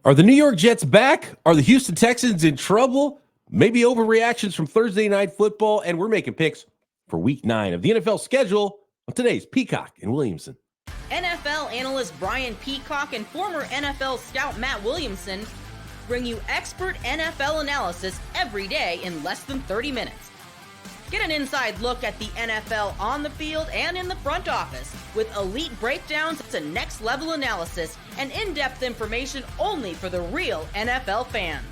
Are the New York Jets back? Are the Houston Texans in trouble? Maybe overreactions from Thursday Night Football, and we're making picks for Week 9 of the NFL schedule on today's Peacock and Williamson. NFL analyst Brian Peacock and former NFL scout Matt Williamson bring you expert NFL analysis every day in less than 30 minutes. Get an inside look at the NFL on the field and in the front office with elite breakdowns to next-level analysis and in-depth information only for the real NFL fans.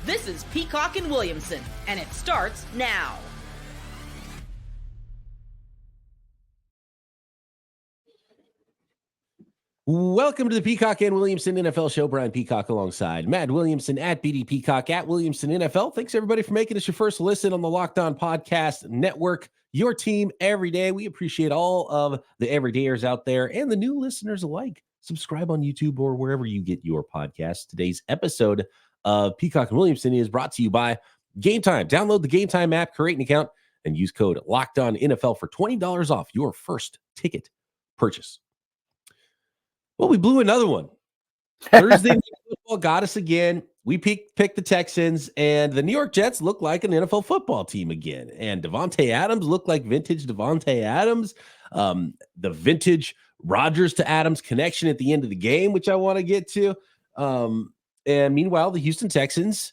This is Peacock and Williamson, and it starts now. Welcome to the Peacock and Williamson NFL Show. Brian Peacock alongside Matt Williamson at BD Peacock at Williamson NFL. Thanks everybody for making us your first listen on the Locked On Podcast Network. Your team every day. We appreciate all of the everydayers out there and the new listeners alike. Subscribe on YouTube or wherever you get your podcasts. Today's episode of Peacock and Williamson is brought to you by Game Time. Download the Game Time app, create an account, and use code LOCKEDONNFL for $20 off your first ticket purchase. Well, we blew another one. Thursday Night Football got us again. We picked the Texans, and the New York Jets look like an NFL football team again. And Davante Adams looked like vintage Davante Adams. The vintage Rodgers to Adams connection at the end of the game, which I want to get to. And meanwhile, the Houston Texans,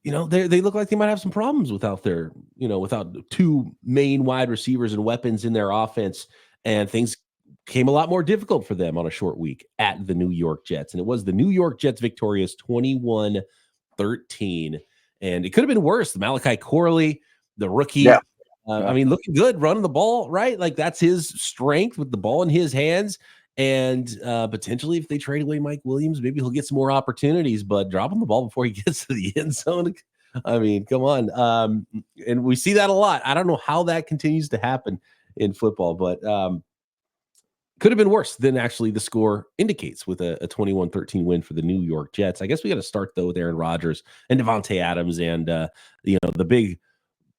they look like they might have some problems without two main wide receivers and weapons in their offense, and things came a lot more difficult for them on a short week at the New York Jets. And it was the New York Jets victorious 21-13. And it could have been worse. The Malachi Corley, the rookie, looking good, running the ball, right? Like that's his strength with the ball in his hands. And potentially if they trade away Mike Williams, maybe he'll get some more opportunities, but dropping the ball before he gets to the end zone. I mean, come on. And we see that a lot. I don't know how that continues to happen in football, but could have been worse than actually the score indicates with a 21-13 win for the New York Jets. I guess we got to start, though, with Aaron Rodgers and Devonte Adams and, the big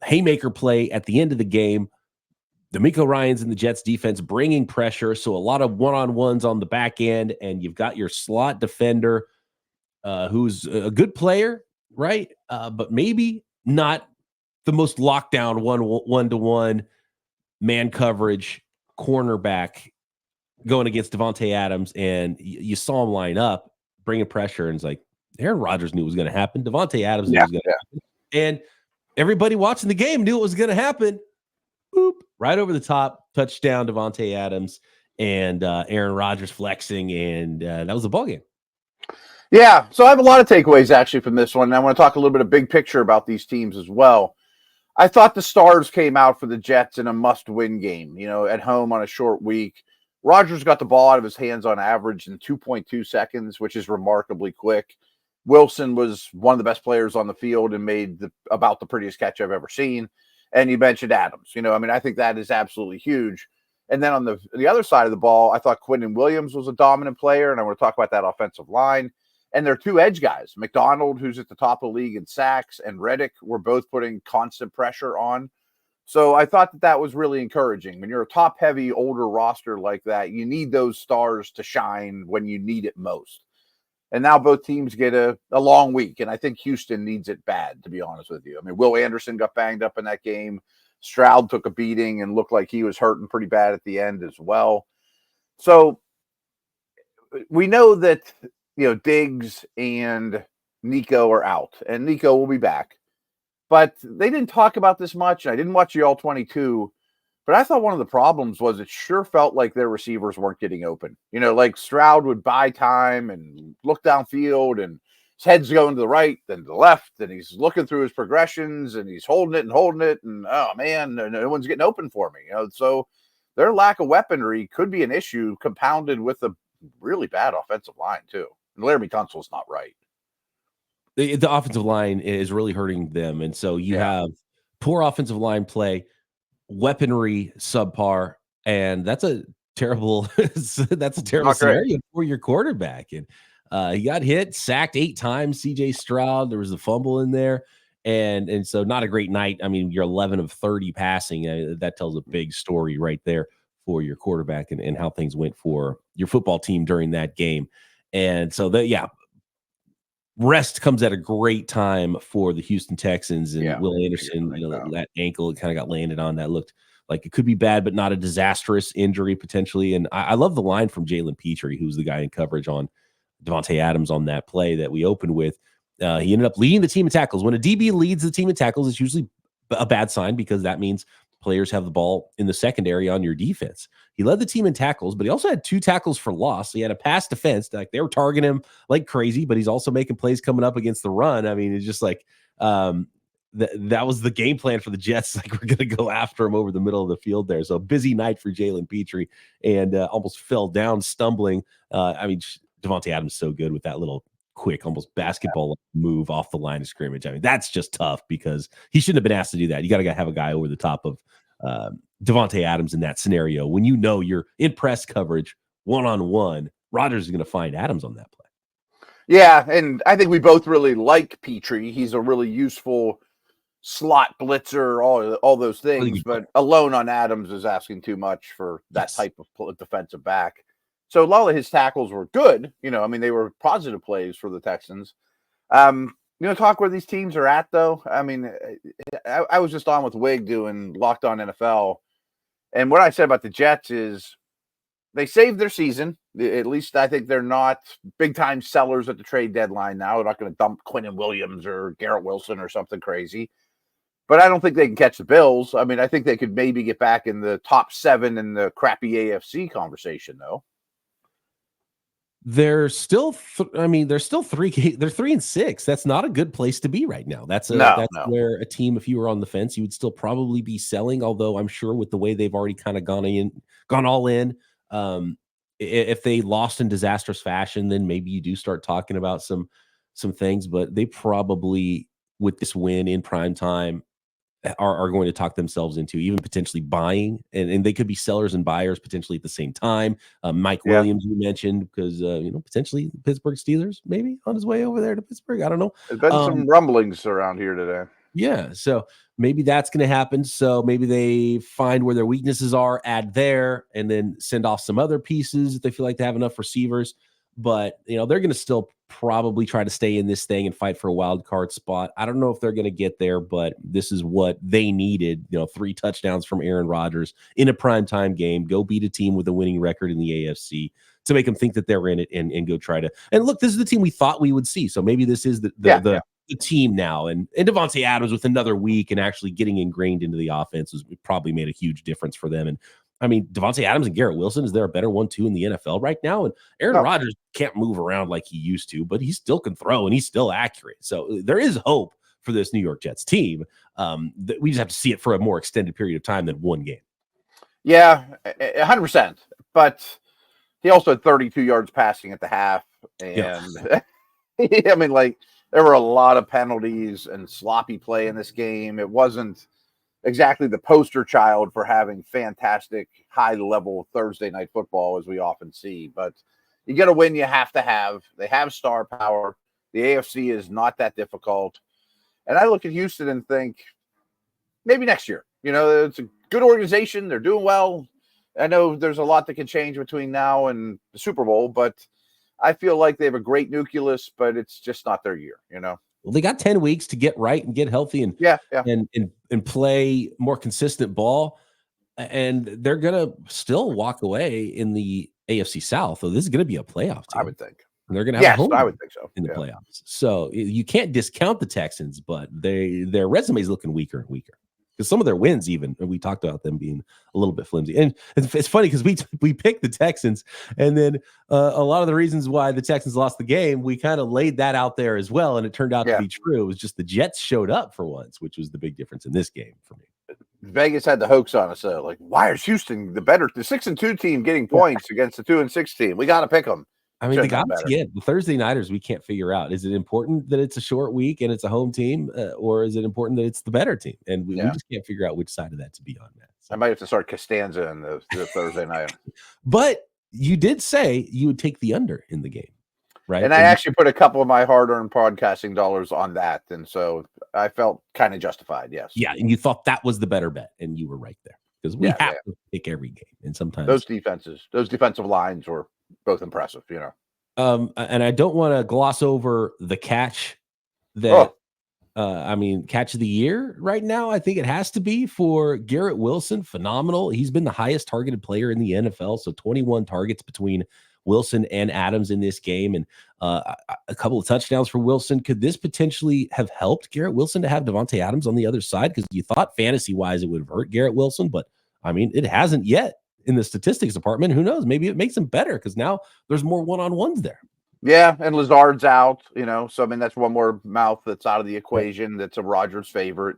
haymaker play at the end of the game. D'Amico Ryans in the Jets defense bringing pressure, so a lot of one-on-ones on the back end, and you've got your slot defender who's a good player, right? But maybe not the most lockdown one-to-one man coverage cornerback going against Davante Adams, and you saw him line up, bringing pressure, and it's like Aaron Rodgers knew it was going to happen. Davante Adams knew it was going to happen. And everybody watching the game knew it was going to happen. Boop, right over the top, touchdown, Davante Adams, and Aaron Rodgers flexing, and that was the ballgame. Yeah, so I have a lot of takeaways, actually, from this one, and I want to talk a little bit of big picture about these teams as well. I thought the stars came out for the Jets in a must-win game, at home on a short week. Rodgers got the ball out of his hands on average in 2.2 seconds, which is remarkably quick. Wilson was one of the best players on the field and made about the prettiest catch I've ever seen. And you mentioned Adams. I think that is absolutely huge. And then on the other side of the ball, I thought Quinnen Williams was a dominant player, and I want to talk about that offensive line. And their two edge guys, McDonald, who's at the top of the league in sacks, and Reddick, were both putting constant pressure on. So I thought that was really encouraging. When you're a top-heavy, older roster like that, you need those stars to shine when you need it most. And now both teams get a long week, and I think Houston needs it bad, to be honest with you. I mean, Will Anderson got banged up in that game. Stroud took a beating and looked like he was hurting pretty bad at the end as well. So we know that, Diggs and Nico are out, and Nico will be back. But they didn't talk about this much. I didn't watch the All-22, but I thought one of the problems was it sure felt like their receivers weren't getting open. Like Stroud would buy time and look downfield, and his head's going to the right, then to the left, and he's looking through his progressions, and he's holding it, and oh man, no one's getting open for me. So their lack of weaponry could be an issue, compounded with a really bad offensive line too. And Laramie Tunsil's not right. The offensive line is really hurting them. And so you have poor offensive line play, weaponry subpar, and that's a terrible scenario for your quarterback. And he got hit, sacked 8 times, CJ Stroud. There was a fumble in there. And so not a great night. I mean, you're 11 of 30 passing. That tells a big story right there for your quarterback and how things went for your football team during that game. And so rest comes at a great time for the Houston Texans, and Will Anderson, that ankle kind of got landed on. That looked like it could be bad, but not a disastrous injury potentially. And I love the line from Jalen Petrie, who's the guy in coverage on Davante Adams on that play that we opened with. He ended up leading the team in tackles. When a DB leads the team in tackles, it's usually a bad sign because that means players have the ball in the secondary on your defense. He led the team in tackles, but he also had 2 tackles for loss. He had a pass defense. Like, they were targeting him like crazy, but he's also making plays coming up against the run. I mean, it's just like that was the game plan for the Jets. Like, we're going to go after him over the middle of the field there. So a busy night for Jalen Petrie, and almost fell down stumbling. Davante Adams is so good with that little quick, almost basketball move off the line of scrimmage. I mean, that's just tough because he shouldn't have been asked to do that. You got to have a guy over the top of Davante Adams in that scenario. When you're in press coverage, one-on-one, Rodgers is going to find Adams on that play. Yeah, and I think we both really like Petrie. He's a really useful slot blitzer, all those things, but alone on Adams is asking too much for that type of defensive back. So a lot of his tackles were good. They were positive plays for the Texans. Talk where these teams are at, though. I mean, I was just on with Wig doing Locked On NFL. And what I said about the Jets is they saved their season. At least I think they're not big-time sellers at the trade deadline now. They're not going to dump Quinnen Williams or Garrett Wilson or something crazy. But I don't think they can catch the Bills. I mean, I think they could maybe get back in the top 7 in the crappy AFC conversation, though. They're still, they're still 3-6. That's not a good place to be right now. That's where a team, if you were on the fence, you would still probably be selling. Although I'm sure with the way they've already kind of gone all in, if they lost in disastrous fashion, then maybe you do start talking about some things. But they probably, with this win in prime time, are going to talk themselves into even potentially buying, and they could be sellers and buyers potentially at the same time. Mike Williams, you mentioned, because potentially the Pittsburgh Steelers maybe on his way over there to Pittsburgh. I don't know. There's been some rumblings around here today. Yeah, so maybe that's going to happen. So maybe they find where their weaknesses are, add there, and then send off some other pieces if they feel like they have enough receivers. But they're going to still probably try to stay in this thing and fight for a wild card spot. I don't know if they're going to get there, but this is what they needed. 3 touchdowns from Aaron Rodgers in a primetime game. Go beat a team with a winning record in the AFC to make them think that they're in it and go try to. And look, this is the team we thought we would see. So maybe this is the team now. And Davante Adams with another week and actually getting ingrained into the offense has probably made a huge difference for them. And Davante Adams and Garrett Wilson, is there a better 1-2 in the NFL right now? And Aaron Rodgers can't move around like he used to, but he still can throw and he's still accurate. So there is hope for this New York Jets team. We just have to see it for a more extended period of time than one game. Yeah, 100%. But he also had 32 yards passing at the half. And there were a lot of penalties and sloppy play in this game. It wasn't exactly the poster child for having fantastic high-level Thursday night football, as we often see. But you get a win you have to have. They have star power. The AFC is not that difficult. And I look at Houston and think, maybe next year. It's a good organization. They're doing well. I know there's a lot that can change between now and the Super Bowl, but I feel like they have a great nucleus, but it's just not their year, Well, they got 10 weeks to get right and get healthy and play more consistent ball. And they're going to still walk away in the AFC South. So this is going to be a playoff team. I would think. And they're going to have a home I would think so. in the playoffs. So you can't discount the Texans, but their resume is looking weaker and weaker. Because some of their wins, even, and we talked about them being a little bit flimsy. And it's funny because we picked the Texans, and then a lot of the reasons why the Texans lost the game, we kind of laid that out there as well, and it turned out to be true. It was just the Jets showed up for once, which was the big difference in this game for me. Vegas had the hoax on us. Why is Houston the 6-2 team getting points against the 2-6 team? We got to pick them. They got the Thursday nighters we can't figure out. Is it important that it's a short week and it's a home team, or is it important that it's the better team? And we just can't figure out which side of that to be on, Matt. So. I might have to start Costanza in the Thursday night. But you did say you would take the under in the game, right? And I actually put a couple of my hard-earned podcasting dollars on that, and so I felt kind of justified, yes. Yeah, and you thought that was the better bet, and you were right there. Because we have to pick every game, and sometimes those defensive lines were both impressive, And I don't want to gloss over the catch that, catch of the year right now. I think it has to be for Garrett Wilson. Phenomenal. He's been the highest targeted player in the NFL. So 21 targets between Wilson and Adams in this game, and a couple of touchdowns for Wilson. Could this potentially have helped Garrett Wilson to have Davante Adams on the other side? Because you thought fantasy-wise it would have hurt Garrett Wilson, but I mean, it hasn't yet in the statistics department. Who knows? Maybe it makes him better because now there's more one-on-ones there. Yeah, and Lazard's out, so I mean that's one more mouth that's out of the equation. That's a Rodgers favorite.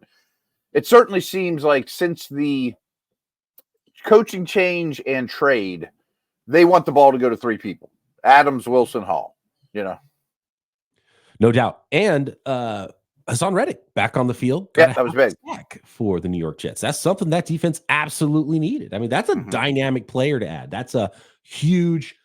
It certainly seems like since the coaching change and trade, they want the ball to go to three people: Adams, Wilson, Hall. No doubt. And Hassan Reddick back on the field. Yeah, that was big for the New York Jets. That's something that defense absolutely needed. I mean, that's a dynamic player to add. That's a huge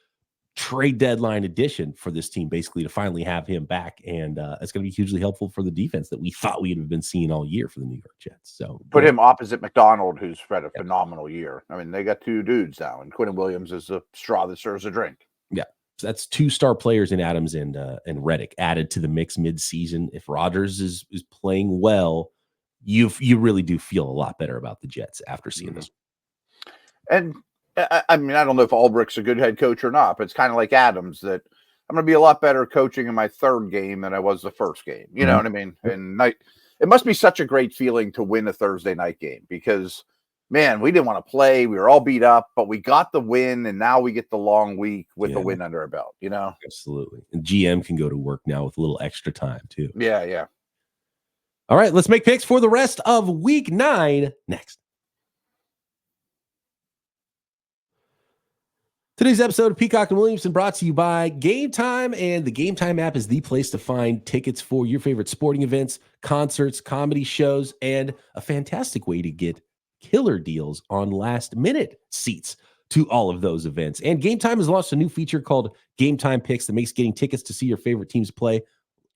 trade deadline addition for this team, basically, to finally have him back. And it's going to be hugely helpful for the defense that we thought we'd have been seeing all year for the New York Jets. So put him opposite McDonald, who's had a phenomenal year. I mean, they got two dudes now, and Quinn Williams is the straw that serves a drink. Yeah. So that's two star players in Adams and Reddick added to the mix mid-season. If Rodgers is playing well, you really do feel a lot better about the Jets after seeing this. And I mean, I don't know if Ulbricht's a good head coach or not, but it's kind of like Adams that I'm going to be a lot better coaching in my third game than I was the first game. You know what I mean? And it must be such a great feeling to win a Thursday night game because, man, we didn't want to play. We were all beat up, but we got the win, and now we get the long week with the win under our belt, Absolutely. And GM can go to work now with a little extra time, too. Yeah. All right, let's make picks for the rest of Week 9 next. Today's episode of Peacock and Williamson brought to you by Game Time, and the Game Time app is the place to find tickets for your favorite sporting events, concerts, comedy shows, and a fantastic way to get killer deals on last-minute seats to all of those events. And Game Time has launched a new feature called Game Time Picks that makes getting tickets to see your favorite teams play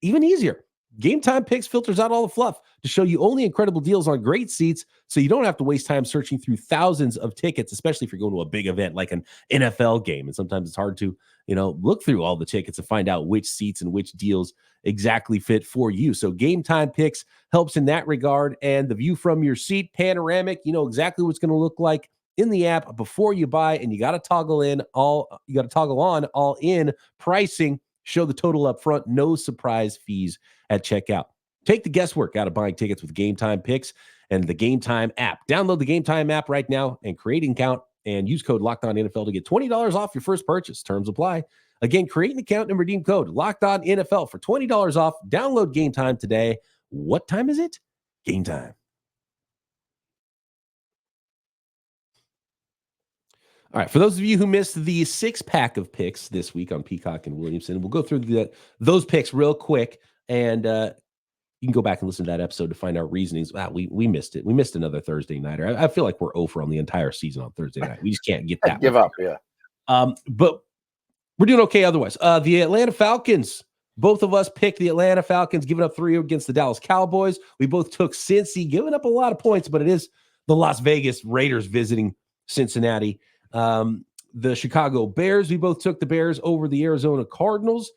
even easier. Game Time Picks filters out all the fluff to show you only incredible deals on great seats, so you don't have to waste time searching through thousands of tickets, especially if you're going to a big event like an NFL game. And sometimes it's hard to, look through all the tickets and find out which seats and which deals exactly fit for you. So Game Time Picks helps in that regard. And the view from your seat, panoramic, you know exactly what it's going to look like in the app before you buy, and you got to toggle on all in pricing. Show the total up front, no surprise fees at checkout. Take the guesswork out of buying tickets with Game Time Picks and the Game Time app. Download the Game Time app right now and create an account and use code LOCKEDONNFL to get $20 off your first purchase. Terms apply. Again, create an account and redeem code LOCKEDONNFL for $20 off. Download Game Time today. What time is it? Game time. All right, for those of you who missed the 6-pack of picks this week on Peacock and Williamson, we'll go through those picks real quick, and you can go back and listen to that episode to find our reasonings. Wow, we missed it. We missed another Thursday nighter. I feel like we're over on the entire season on Thursday night. We just can't get that. Give up, yeah. But we're doing okay otherwise. The Atlanta Falcons, both of us picked the Atlanta Falcons, giving up 3 against the Dallas Cowboys. We both took Cincy, giving up a lot of points, but it is the Las Vegas Raiders visiting Cincinnati. The Chicago Bears, we both took the Bears over the Arizona Cardinals.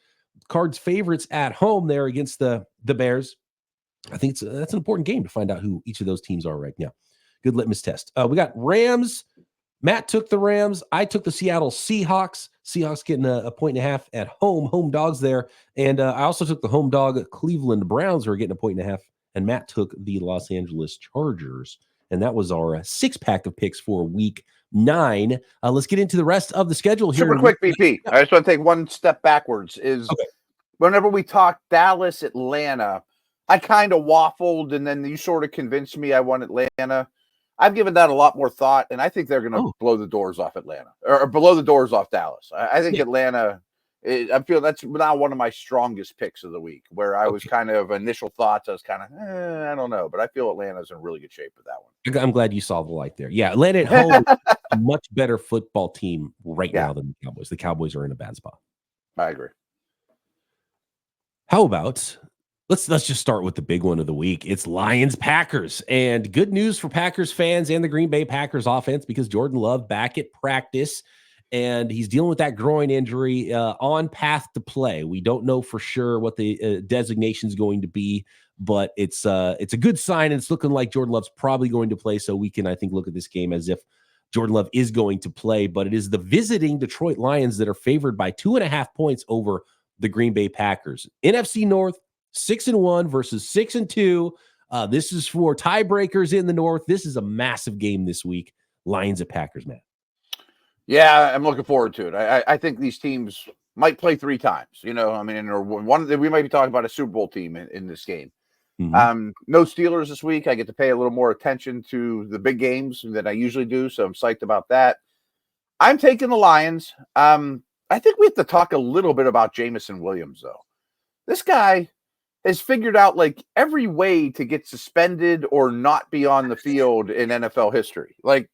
Cards favorites at home there against the Bears. I think that's an important game to find out who each of those teams are right now. Good litmus test. We got Rams. Matt took the Rams. I took the Seattle Seahawks. Seahawks getting a 1.5 at home dogs there. And I also took the home dog Cleveland Browns, who are getting a 1.5. And Matt took the Los Angeles Chargers. And that was our 6-pack of picks for Week 9. Let's get into the rest of the schedule here. Super quick, BP. I just want to take one step backwards. Whenever we talked Dallas, Atlanta, I kind of waffled, and then you sort of convinced me I want Atlanta. I've given that a lot more thought, and I think they're going to blow the doors off Atlanta, or blow the doors off Dallas. I think Atlanta, I feel that's now one of my strongest picks of the week, where I was kind of initial thoughts. I was kind of, I don't know, but I feel Atlanta's in really good shape with that one. I'm glad you saw the light there. Yeah, Atlanta at home is a much better football team right now than the Cowboys. The Cowboys are in a bad spot. I agree. How about let's just start with the big one of the week. It's Lions-Packers, and good news for Packers fans and the Green Bay Packers offense because Jordan Love back at practice. and he's dealing with that groin injury, on path to play. We don't know for sure what the designation is going to be, but it's a good sign, and it's looking like Jordan Love's probably going to play, so we can, I think, look at this game as if Jordan Love is going to play. But it is the visiting Detroit Lions that are favored by 2.5 points over the Green Bay Packers. NFC North, 6-1 versus 6-2. This is for tiebreakers in the North. This is a massive game this week. Lions at Packers, man. Yeah, I'm looking forward to it. I think these teams might play 3 times. You know, I mean, or one. We might be talking about a Super Bowl team in this game. Mm-hmm. No Steelers this week. I get to pay a little more attention to the big games than I usually do, so I'm psyched about that. I'm taking the Lions. I think we have to talk a little bit about Jameson Williams, though. This guy has figured out like every way to get suspended or not be on the field in NFL history. Like,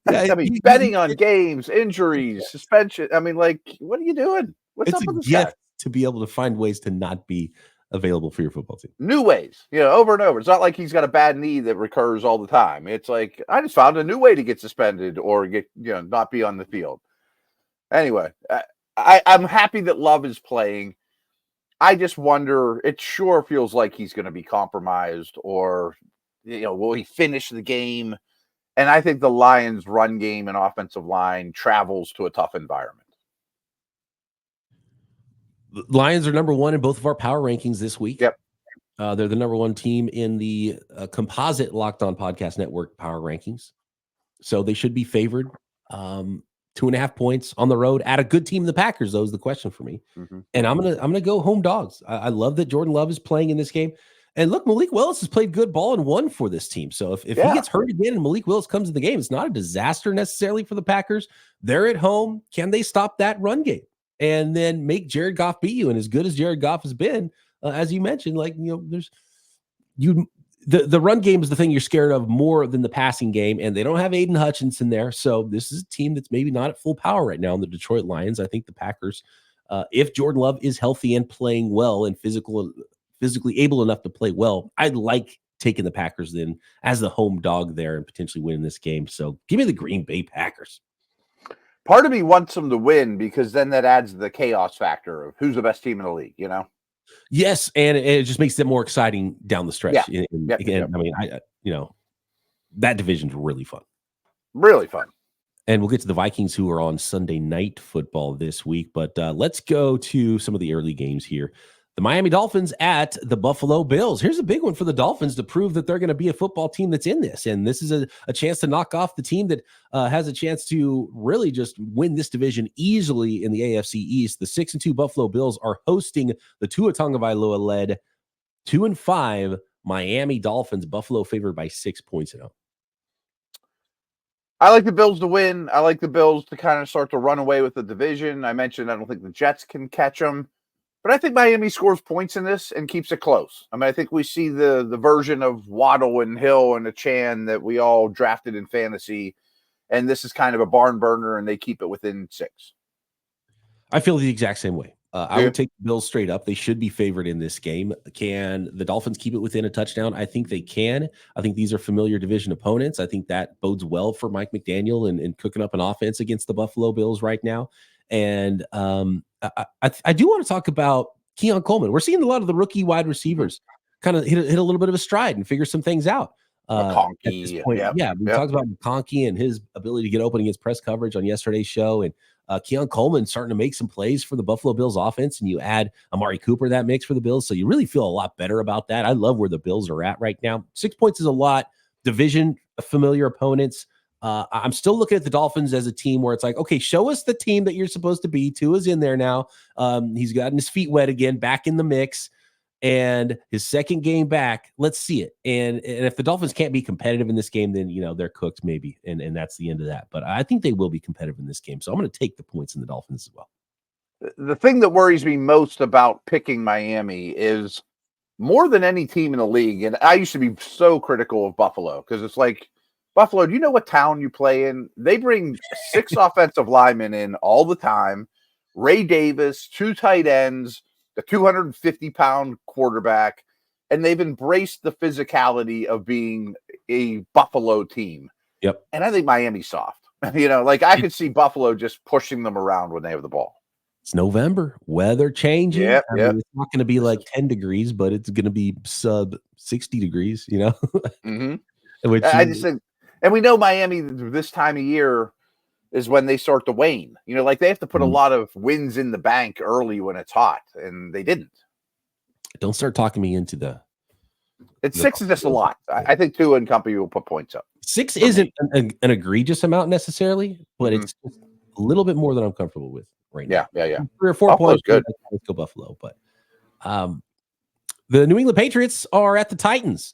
I mean, betting on games, injuries, suspension. I mean, like, what are you doing? What's up with this guy? To be able to find ways to not be available for your football team. New ways, over and over. It's not like he's got a bad knee that recurs all the time. It's like, I just found a new way to get suspended or get, not be on the field. Anyway, I'm happy that Love is playing. I just wonder, it sure feels like he's going to be compromised, or, will he finish the game? And I think the Lions' run game and offensive line travels to a tough environment. The Lions are number 1 in both of our power rankings this week. Yep. They're the number 1 team in the composite Locked On Podcast Network power rankings. So they should be favored. 2.5 points on the road at a good team, the Packers, though, is the question for me. Mm-hmm. And I'm gonna go home dogs. I love that Jordan Love is playing in this game. And look, Malik Willis has played good ball and won for this team. So if he gets hurt again and Malik Willis comes in the game, it's not a disaster necessarily for the Packers. They're at home. Can they stop that run game and then make Jared Goff beat you? And as good as Jared Goff has been, as you mentioned, the run game is the thing you're scared of more than the passing game, and they don't have Aiden Hutchinson there. So this is a team that's maybe not at full power right now in the Detroit Lions. I think the Packers, if Jordan Love is healthy and playing well and physically able enough to play well, I'd like taking the Packers then as the home dog there and potentially winning this game. So give me the Green Bay Packers. Part of me wants them to win because then that adds the chaos factor of who's the best team in the league, Yes, and it just makes it more exciting down the stretch. Yeah. I mean, that division's really fun. Really fun. And we'll get to the Vikings, who are on Sunday Night Football this week. But let's go to some of the early games here. The Miami Dolphins at the Buffalo Bills. Here's a big one for the Dolphins to prove that they're going to be a football team that's in this. And this is a chance to knock off the team that has a chance to really just win this division easily in the AFC East. The 6-2 Buffalo Bills are hosting the Tua Tagovailoa-led 2-5 Miami Dolphins. Buffalo favored by 6 points. I like the Bills to win. I like the Bills to kind of start to run away with the division. I mentioned I don't think the Jets can catch them. But I think Miami scores points in this and keeps it close. I mean, I think we see the version of Waddle and Hill and Achane that we all drafted in fantasy, and this is kind of a barn burner, and they keep it within 6. I feel the exact same way. I would take the Bills straight up. They should be favored in this game. Can the Dolphins keep it within a touchdown? I think they can. I think these are familiar division opponents. I think that bodes well for Mike McDaniel and cooking up an offense against the Buffalo Bills right now. And I do want to talk about Keon Coleman. We're seeing a lot of the rookie wide receivers kind of hit a little bit of a stride and figure some things out. At this point. We talked about McConkey and his ability to get open against press coverage on yesterday's show. And Keon Coleman starting to make some plays for the Buffalo Bills offense. And you add Amari Cooper that makes for the Bills. So you really feel a lot better about that. I love where the Bills are at right now. 6 points is a lot. Division familiar opponents. I'm still looking at the Dolphins as a team where it's like, okay, show us the team that you're supposed to be. Tua's in there now. He's gotten his feet wet again, back in the mix, and his second game back. Let's see it. And if the Dolphins can't be competitive in this game, then they're cooked maybe, and that's the end of that. But I think they will be competitive in this game, so I'm going to take the points in the Dolphins as well. The thing that worries me most about picking Miami is more than any team in the league, and I used to be so critical of Buffalo because it's like, Buffalo, do you know what town you play in? They bring 6 offensive linemen in all the time. Ray Davis, 2 tight ends, the 250-pound quarterback, and they've embraced the physicality of being a Buffalo team. Yep. And I think Miami's soft. Like I could see Buffalo just pushing them around when they have the ball. It's November, weather changing. Yep. It's not going to be like 10 degrees, but it's going to be sub 60 degrees, Mm-hmm. Which I just think, and we know Miami this time of year is when they start to wane. Like they have to put a lot of wins in the bank early when it's hot, and they didn't. Don't start talking me into It's 6 is just a lot. I think Tua and company will put points up. 6 isn't an egregious amount necessarily, but it's just a little bit more than I'm comfortable with right now. Yeah. 3 or 4 Buffalo's points. good. Let's go Buffalo. But the New England Patriots are at the Titans.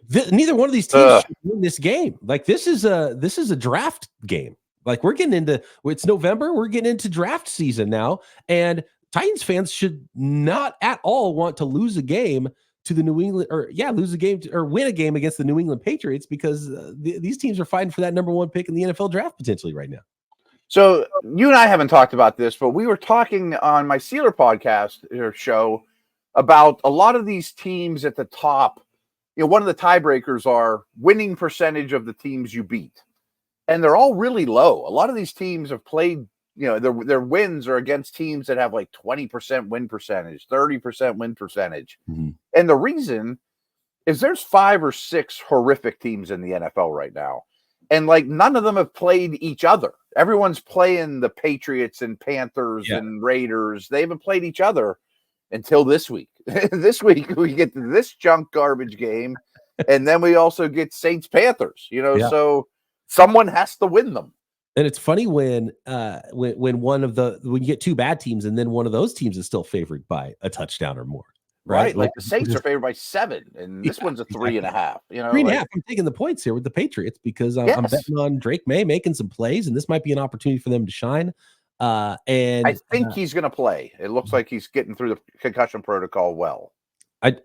Neither one of these teams should win this game. Like this is a draft game. Like we're getting into it's November. We're getting into draft season now, and Titans fans should not at all want to lose a game to the New England, lose a game or win a game against the New England Patriots because these teams are fighting for that number 1 pick in the NFL draft potentially right now. So you and I haven't talked about this, but we were talking on my Steeler podcast or show about a lot of these teams at the top. One of the tiebreakers are winning percentage of the teams you beat, and they're all really low. A lot of these teams have played. Their wins are against teams that have like 20% win percentage, 30% win percentage. Mm-hmm. And the reason is there's 5 or 6 horrific teams in the NFL right now. And like none of them have played each other. Everyone's playing the Patriots and Panthers and Raiders. They haven't played each other until this week. This week we get to this junk garbage game. And then we also get Saints Panthers, so someone has to win them. And it's funny when you get 2 bad teams and then one of those teams is still favored by a touchdown or more, right? Like the Saints are favored by 7, and this one's a 3.5. 3.5. I'm taking the points here with the Patriots because I'm betting on Drake May making some plays, and this might be an opportunity for them to shine. And I think he's going to play. It looks like he's getting through the concussion protocol well. I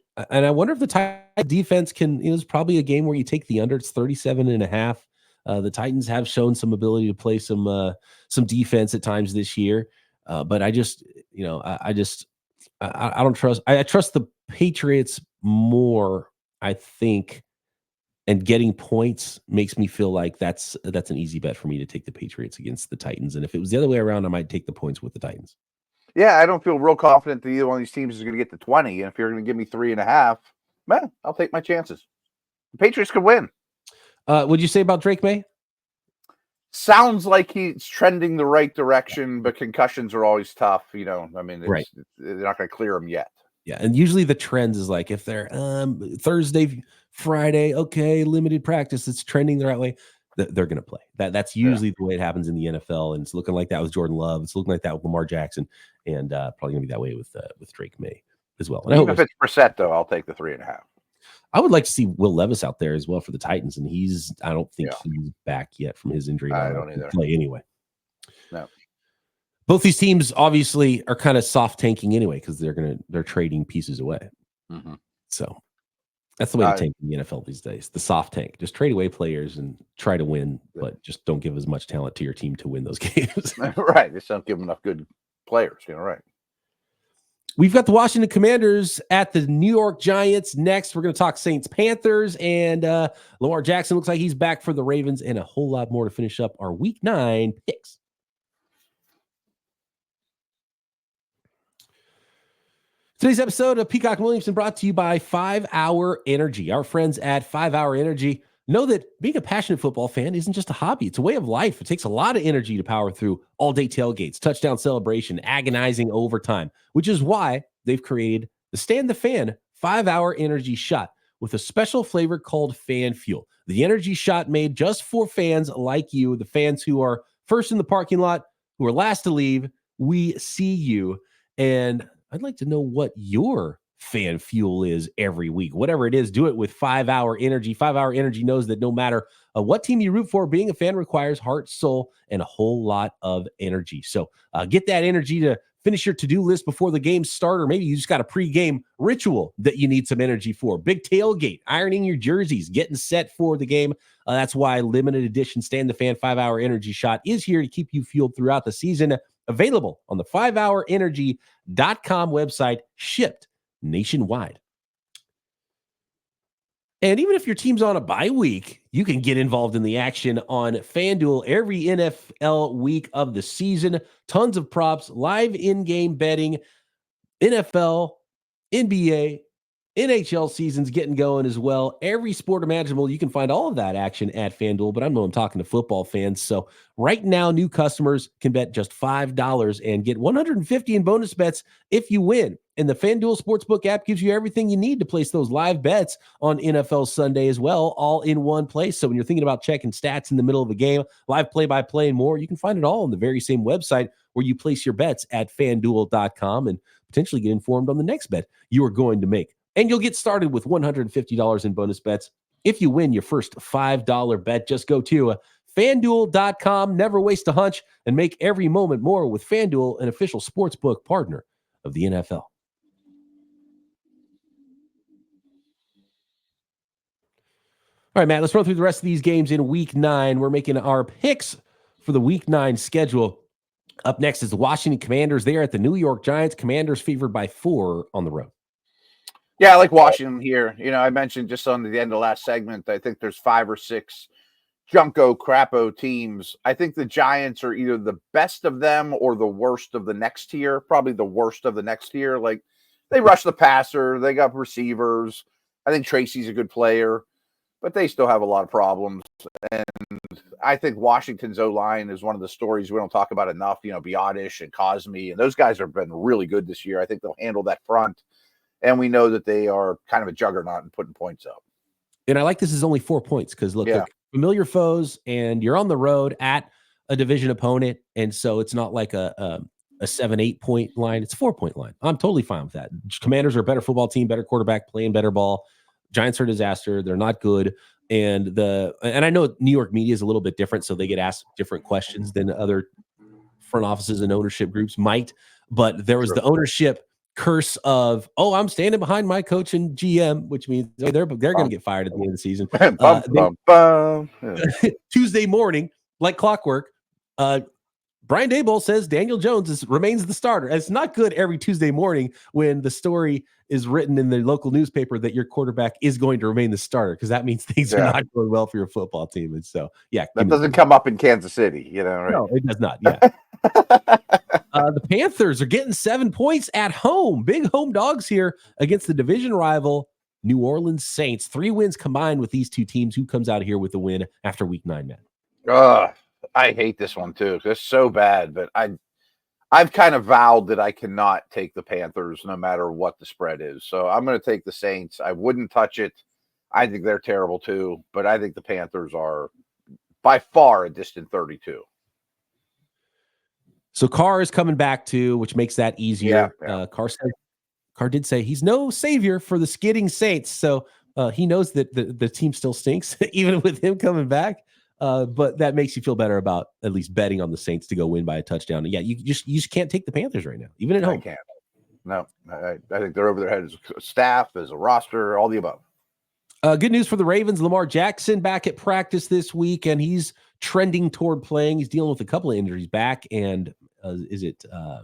wonder if the Titans defense can. It's probably a game where you take the under. It's 37.5. The Titans have shown some ability to play some defense at times this year, but I just I don't trust. I trust the Patriots more. I think, and getting points makes me feel like that's an easy bet for me to take the Patriots against the Titans. And if it was the other way around, I might take the points with the Titans. Yeah, I don't feel real confident that either one of these teams is going to get to 20. And if you're going to give me 3.5, man, I'll take my chances. The Patriots could win. What'd you say about Drake May? Sounds like he's trending the right direction, but concussions are always tough. They're not going to clear him yet. Yeah, and usually the trends is like if they're Thursday, Friday, okay, limited practice, it's trending the right way. They're going to play. That's usually the way it happens in the NFL, and it's looking like that with Jordan Love. It's looking like that with Lamar Jackson, and probably going to be that way with Drake May as well. And even if it's Brissett, though, I'll take the 3.5. I would like to see Will Levis out there as well for the Titans, and I don't think he's back yet from his injury. I don't either. Play anyway. No. Both these teams obviously are kind of soft tanking anyway because they're trading pieces away. Mm-hmm. So that's the way to tank in the NFL these days. The soft tank, just trade away players and try to win, but just don't give as much talent to your team to win those games. Right, just don't give them enough good players. Right. We've got the Washington Commanders at the New York Giants next. We're going to talk Saints Panthers, and Lamar Jackson looks like he's back for the Ravens, and a whole lot more to finish up our Week 9 picks. Today's episode of Peacock Williamson brought to you by 5 Hour Energy. Our friends at 5 Hour Energy know that being a passionate football fan isn't just a hobby. It's a way of life. It takes a lot of energy to power through all-day tailgates, touchdown celebration, agonizing overtime, which is why they've created the Stand the Fan 5 Hour Energy Shot with a special flavor called Fan Fuel. The energy shot made just for fans like you, the fans who are first in the parking lot, who are last to leave. We see you. And I'd like to know what your fan fuel is every week. Whatever it is, do it with 5 Hour Energy. 5 Hour Energy knows that no matter what team you root for, being a fan requires heart, soul, and a whole lot of energy. So get that energy to finish your to-do list before the game start, or maybe you just got a pre-game ritual that you need some energy for. Big tailgate, ironing your jerseys, getting set for the game. That's why limited edition Stand the Fan 5 Hour Energy Shot is here to keep you fueled throughout the season. Available on the 5hourenergy.com website, shipped nationwide. And even if your team's on a bye week, you can get involved in the action on FanDuel every NFL week of the season. Tons of props, live in-game betting, NFL, NBA, NHL seasons getting going as well. Every sport imaginable, you can find all of that action at FanDuel, but I know I'm talking to football fans. So right now, new customers can bet just $5 and get $150 in bonus bets if you win. And the FanDuel Sportsbook app gives you everything you need to place those live bets on NFL Sunday as well, all in one place. So when you're thinking about checking stats in the middle of a game, live play-by-play and more, you can find it all on the very same website where you place your bets at FanDuel.com and potentially get informed on the next bet you are going to make. And you'll get started with $150 in bonus bets if you win your first $5 bet. Just go to FanDuel.com. Never waste a hunch and make every moment more with FanDuel, an official sportsbook partner of the NFL. All right, Matt, let's run through the rest of these games in Week 9. We're making our picks for the Week 9 schedule. Up next is the Washington Commanders. They are at the New York Giants. Commanders favored by 4 on the road. Yeah, I like Washington here. I mentioned just on the end of the last segment, I think there's 5 or 6 junko crapo teams. I think the Giants are either the best of them or the worst of the next tier, probably the worst of the next tier. Like, they rush the passer, they got receivers. I think Tracy's a good player, but they still have a lot of problems. And I think Washington's O-line is one of the stories we don't talk about enough. Biotish and Cosme, and those guys have been really good this year. I think they'll handle that front. And we know that they are kind of a juggernaut in putting points up. And I like this is only 4 points because, look, familiar foes, and you're on the road at a division opponent. And so it's not like a 7-8 point line. It's a 4-point line. I'm totally fine with that. Commanders are a better football team, better quarterback, playing better ball. Giants are a disaster. They're not good. And I know New York media is a little bit different, so they get asked different questions than other front offices and ownership groups might. But there was the ownership curse of, I'm standing behind my coach and GM, which means they're going to get fired at the end of the season. Tuesday morning, like clockwork, Brian Daboll says Daniel Jones remains the starter. And it's not good every Tuesday morning when the story is written in the local newspaper that your quarterback is going to remain the starter, because that means things are not going well for your football team. And so, that doesn't come up in Kansas City, right? No, it does not. Yeah. The Panthers are getting 7 points at home. Big home dogs here against the division rival New Orleans Saints. 3 wins combined with these two teams. Who comes out here with the win after Week 9, man? I hate this one too. It's so bad, but I've kind of vowed that I cannot take the Panthers no matter what the spread is. So I'm going to take the Saints. I wouldn't touch it. I think they're terrible too, but I think the Panthers are by far a distant 32. So Carr is coming back too, which makes that easier. Yeah. Carr did say he's no savior for the skidding Saints. So he knows that the team still stinks, even with him coming back. But that makes you feel better about at least betting on the Saints to go win by a touchdown. And you just can't take the Panthers right now, even at home. I can't. No, I think they're over their head as a staff, as a roster, all the above. Good news for the Ravens. Lamar Jackson back at practice this week, and he's trending toward playing. He's dealing with a couple of injuries back, and is it a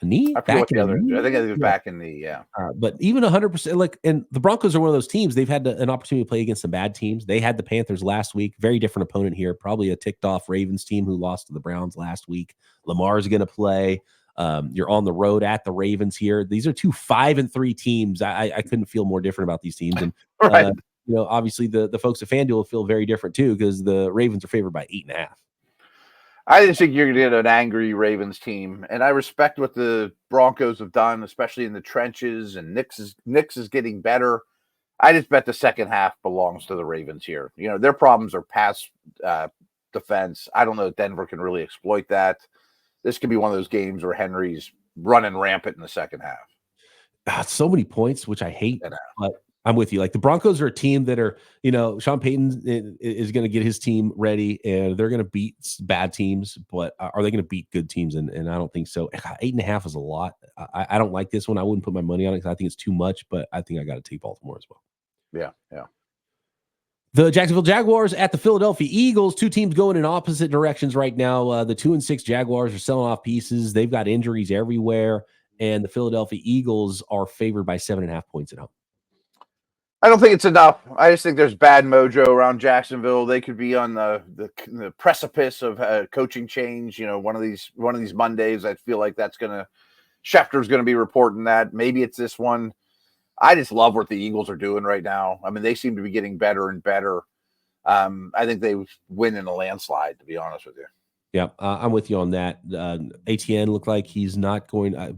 knee? I forget what the other. I think it was back in the but even 100%. And the Broncos are one of those teams. They've had an opportunity to play against some bad teams. They had the Panthers last week. Very different opponent here. Probably a ticked off Ravens team who lost to the Browns last week. Lamar's going to play. You're on the road at the Ravens here. These are 2 5-3 teams. I couldn't feel more different about these teams. And right. Obviously the folks at FanDuel feel very different too, because the Ravens are favored by 8.5. I just think you're going to get an angry Ravens team, and I respect what the Broncos have done, especially in the trenches. And Nix is getting better. I just bet the second half belongs to the Ravens here. Their problems are pass defense. I don't know if Denver can really exploit that. This could be one of those games where Henry's running rampant in the second half. So many points, which I hate. But I'm with you. Like, the Broncos are a team that are, Sean Payton is going to get his team ready, and they're going to beat bad teams, but are they going to beat good teams? And I don't think so. 8.5 is a lot. I don't like this one. I wouldn't put my money on it because I think it's too much, but I think I got to take Baltimore as well. Yeah. The Jacksonville Jaguars at the Philadelphia Eagles. 2 teams going in opposite directions right now. The 2-6 Jaguars are selling off pieces. They've got injuries everywhere, and the Philadelphia Eagles are favored by 7.5 points at home. I don't think it's enough. I just think there's bad mojo around Jacksonville. They could be on the precipice of coaching change. One of these Mondays. I feel like Schefter's gonna be reporting that. Maybe it's this one. I just love what the Eagles are doing right now. I mean, they seem to be getting better and better. I think they win in a landslide, to be honest with you. Yeah, I'm with you on that. ATN looked like he's not going.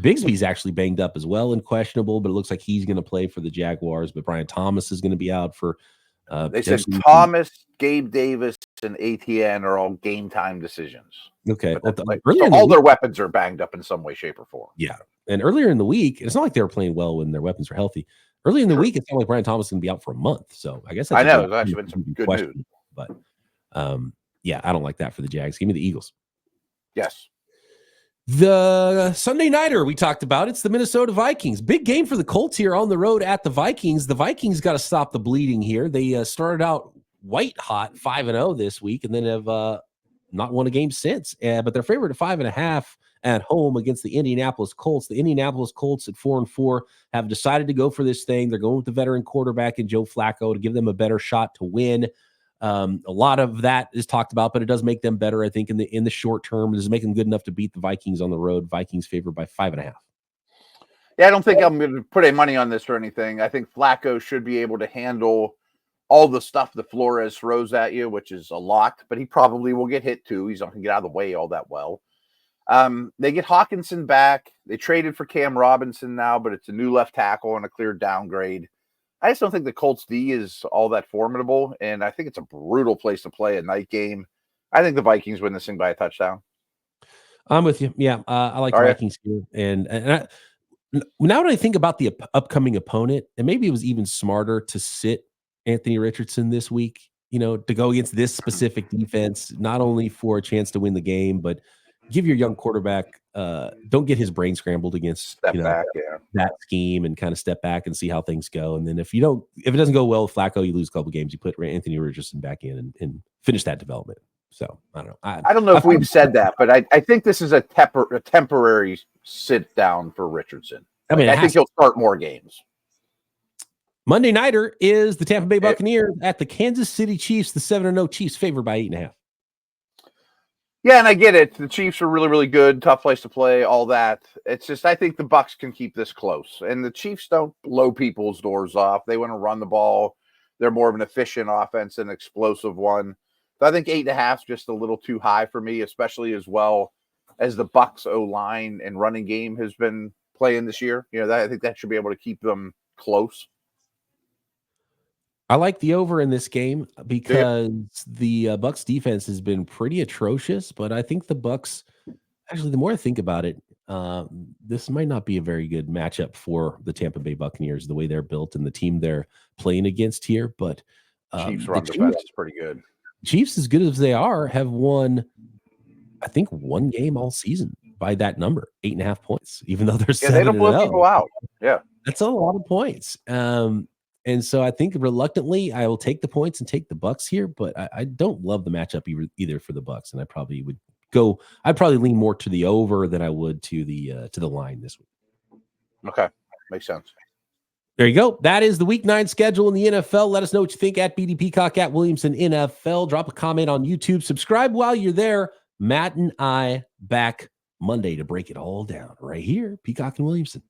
Bigsby's actually banged up as well and questionable, but it looks like he's going to play for the Jaguars. But Brian Thomas is going to be out for. They said Thomas, Gabe Davis, and ATN are all game time decisions. Okay, so all their weapons are banged up in some way, shape, or form. Yeah, and earlier in the week, it's not like they were playing well when their weapons were healthy. Early in the week, it sounded like Brian Thomas is going to be out for a month. So I guess I know there's actually been some good news, but yeah, I don't like that for the Jags. Give me the Eagles. Yes. The Sunday nighter we talked about, it's the Minnesota Vikings. Big game for the Colts here on the road at the Vikings. The Vikings got to stop the bleeding here. They started out white hot 5-0 this week and then have not won a game since. But they're favored at 5.5 at home against the Indianapolis Colts. The Indianapolis Colts at 4-4 have decided to go for this thing. They're going with the veteran quarterback in Joe Flacco to give them a better shot to win. A lot of that is talked about, but it does make them better, I think, in the short term. It does make them good enough to beat the Vikings on the road. Vikings favored by 5.5. Yeah, I don't think I'm going to put any money on this or anything. I think Flacco should be able to handle all the stuff that Flores throws at you, which is a lot, but he probably will get hit too. He's not going to get out of the way all that well. They get Hawkinson back. They traded for Cam Robinson now, but it's a new left tackle and a clear downgrade. I just don't think the Colts D is all that formidable, and I think it's a brutal place to play a night game. I think the Vikings win this thing by a touchdown. I'm with you. Yeah, I like the Vikings here. And now that I think about the upcoming opponent, and maybe it was even smarter to sit Anthony Richardson this week, to go against this specific defense, not only for a chance to win the game, but give your young quarterback, don't get his brain scrambled against that scheme and kind of step back and see how things go. And then if it doesn't go well with Flacco, you lose a couple games, you put Anthony Richardson back in and finish that development. So I don't know. I don't know if we've said that, but I think this is a temporary sit down for Richardson. I think he'll start more games. Monday nighter is the Tampa Bay Buccaneers at the Kansas City Chiefs. The 7-0 Chiefs favored by 8.5. Yeah, and I get it. The Chiefs are really, really good. Tough place to play, all that. It's just I think the Bucs can keep this close. And the Chiefs don't blow people's doors off. They want to run the ball. They're more of an efficient offense and explosive one. So I think 8.5 is just a little too high for me, especially as well as the Bucs O-line and running game has been playing this year. I think that should be able to keep them close. I like the over in this game because the Bucs defense has been pretty atrocious, but I think the Bucs, actually, the more I think about it, this might not be a very good matchup for the Tampa Bay Buccaneers, the way they're built and the team they're playing against here. But Chiefs run defense is pretty good. Chiefs, as good as they are, have won, I think, one game all season by that number, 8.5 points, even though they're 7-0. They don't blow people out. Yeah. That's a lot of points. And so I think reluctantly I will take the points and take the Bucs here, but I don't love the matchup either for the Bucs, and I'd probably lean more to the over than I would to the line this week. Okay, makes sense. There you go. That is the Week 9 schedule in the NFL. Let us know what you think at BD Peacock at Williamson NFL. Drop a comment on YouTube. Subscribe while you're there. Matt and I back Monday to break it all down right here, Peacock and Williamson.